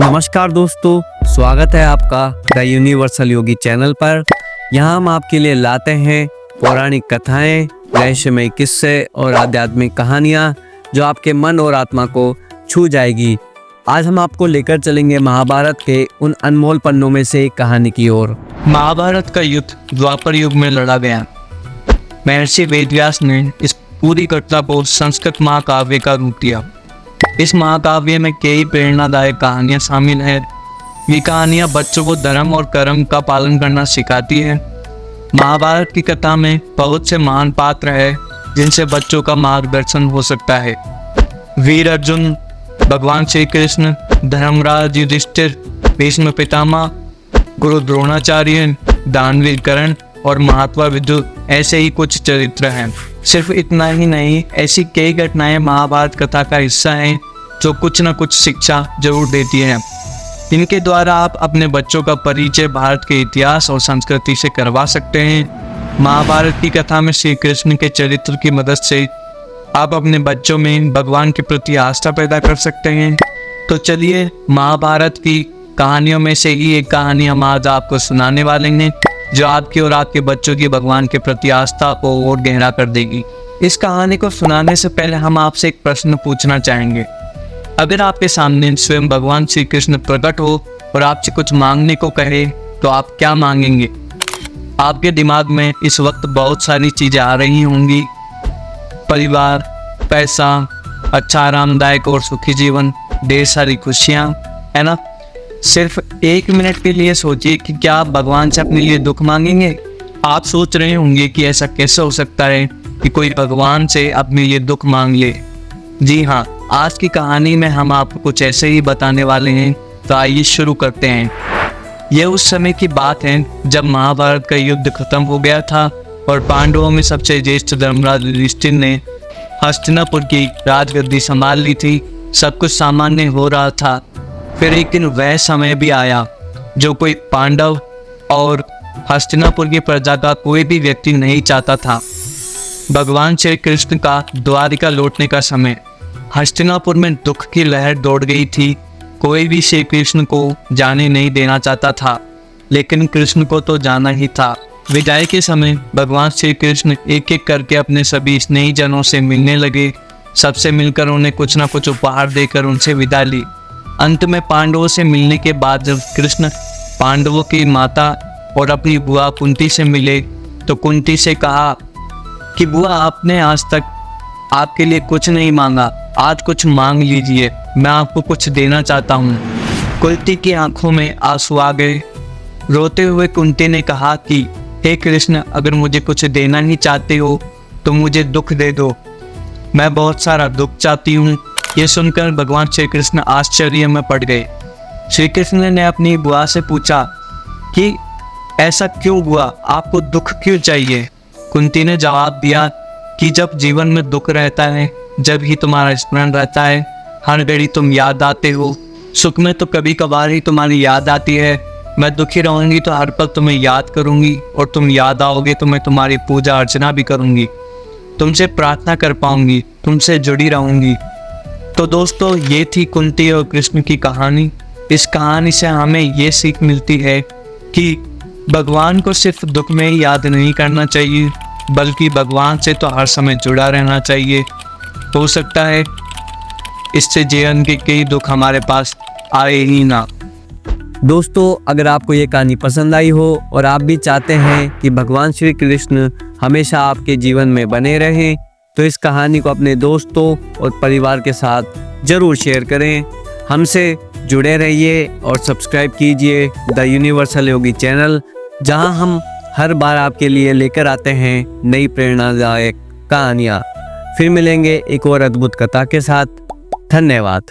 नमस्कार दोस्तों, स्वागत है आपका द यूनिवर्सल योगी चैनल पर। यहाँ हम आपके लिए लाते हैं पौराणिक कथाएं, रहस्यमय किस्से और आध्यात्मिक कहानियाँ जो आपके मन और आत्मा को छू जाएगी। आज हम आपको लेकर चलेंगे महाभारत के उन अनमोल पन्नों में से एक कहानी की ओर। महाभारत का युद्ध द्वापर युग में लड़ा गया। महर्षि वेदव्यास ने इस पूरी घटना को संस्कृत महाकाव्य का रूप दिया। इस महाकाव्य में कई प्रेरणादायक कहानियां शामिल हैं। ये कहानियां बच्चों को धर्म और कर्म का पालन करना सिखाती है। महाभारत की कथा में बहुत से महान पात्र हैं जिनसे बच्चों का मार्गदर्शन हो सकता है। वीर अर्जुन, भगवान श्री कृष्ण, धर्मराज युधिष्ठिर, भीष्म पितामह, गुरु द्रोणाचार्य, दानवीर कर्ण और महात्मा विदुर ऐसे ही कुछ चरित्र हैं। सिर्फ इतना ही नहीं, ऐसी कई घटनाएं महाभारत कथा का हिस्सा हैं जो कुछ न कुछ शिक्षा जरूर देती हैं। इनके द्वारा आप अपने बच्चों का परिचय भारत के इतिहास और संस्कृति से करवा सकते हैं। महाभारत की कथा में श्री कृष्ण के चरित्र की मदद से आप अपने बच्चों में भगवान के प्रति आस्था पैदा कर सकते हैं। तो चलिए, महाभारत की कहानियों में से ही एक कहानी हम आज आपको सुनाने वाले हैं जो आपकी और आपके बच्चों की भगवान के प्रति आस्था को और गहरा कर देगी। इस कहानी को सुनाने से पहले हम आपसे एक प्रश्न पूछना चाहेंगे। अगर आपके सामने स्वयं भगवान श्री कृष्ण प्रकट हो और आपसे कुछ मांगने को कहे तो आप क्या मांगेंगे? आपके दिमाग में इस वक्त बहुत सारी चीजें आ रही होंगी। परिवार, पैसा, अच्छा आरामदायक और सुखी जीवन, ढेर सारी खुशियाँ, है ना? सिर्फ एक मिनट के लिए सोचिए कि क्या आप भगवान से अपने लिए दुख मांगेंगे? आप सोच रहे होंगे कि ऐसा कैसे हो सकता है कि कोई भगवान से अपने लिए दुख मांग ले। जी हाँ, आज की कहानी में हम आपको कुछ ऐसे ही बताने वाले हैं। तो आइए शुरू करते हैं। यह उस समय की बात है जब महाभारत का युद्ध खत्म हो गया था और पांडवों में सबसे ज्येष्ठ धर्मराज युधिष्ठिर ने हस्तिनापुर की राजगद्दी संभाल ली थी। सब कुछ सामान्य हो रहा था। फिर एक दिन वह समय भी आया जो कोई पांडव और हस्तिनापुर की प्रजा का कोई भी व्यक्ति नहीं चाहता था। भगवान श्री कृष्ण का द्वारिका लौटने का समय। हस्तिनापुर में दुख की लहर दौड़ गई थी। कोई भी श्री कृष्ण को जाने नहीं देना चाहता था, लेकिन कृष्ण को तो जाना ही था। विदाई के समय भगवान श्री कृष्ण एक एक करके अपने सभी स्नेही जनों से मिलने लगे। सबसे मिलकर उन्हें कुछ न कुछ उपहार देकर उनसे विदा ली। अंत में पांडवों से मिलने के बाद जब कृष्ण पांडवों की माता और अपनी बुआ कुंती से मिले तो कुंती से कहा कि बुआ, आपने आज तक आपके लिए कुछ नहीं मांगा, आज कुछ मांग लीजिए, मैं आपको कुछ देना चाहता हूँ। कुंती की आंखों में आंसू आ गए। रोते हुए कुंती ने कहा कि हे कृष्ण, अगर मुझे कुछ देना ही चाहते हो तो मुझे दुख दे दो, मैं बहुत सारा दुख चाहती हूँ। ये सुनकर भगवान श्री कृष्ण आश्चर्य में पड़ गए। श्री कृष्ण ने अपनी बुआ से पूछा कि ऐसा क्यों बुआ, आपको दुख क्यों चाहिए? कुंती ने जवाब दिया कि जब जीवन में दुख रहता है, जब ही तुम्हारा स्मरण रहता है, हर घड़ी तुम याद आते हो। सुख में तो कभी कभार ही तुम्हारी याद आती है। मैं दुखी रहूंगी तो हर पल तुम्हें याद करूंगी और तुम याद आओगे तो मैं तुम्हारी पूजा अर्चना भी करूंगी, तुमसे प्रार्थना कर पाऊंगी, तुमसे जुड़ी रहूंगी। तो दोस्तों, ये थी कुंती और कृष्ण की कहानी। इस कहानी से हमें ये सीख मिलती है कि भगवान को सिर्फ दुख में ही याद नहीं करना चाहिए, बल्कि भगवान से तो हर समय जुड़ा रहना चाहिए। हो सकता है इससे जीवन के कई दुख हमारे पास आए ही ना। दोस्तों, अगर आपको ये कहानी पसंद आई हो और आप भी चाहते हैं कि भगवान श्री कृष्ण हमेशा आपके जीवन में बने रहें, तो इस कहानी को अपने दोस्तों और परिवार के साथ जरूर शेयर करें। हमसे जुड़े रहिए और सब्सक्राइब कीजिए द यूनिवर्सल योगी चैनल, जहां हम हर बार आपके लिए लेकर आते हैं नई प्रेरणादायक कहानियाँ। फिर मिलेंगे एक और अद्भुत कथा के साथ। धन्यवाद।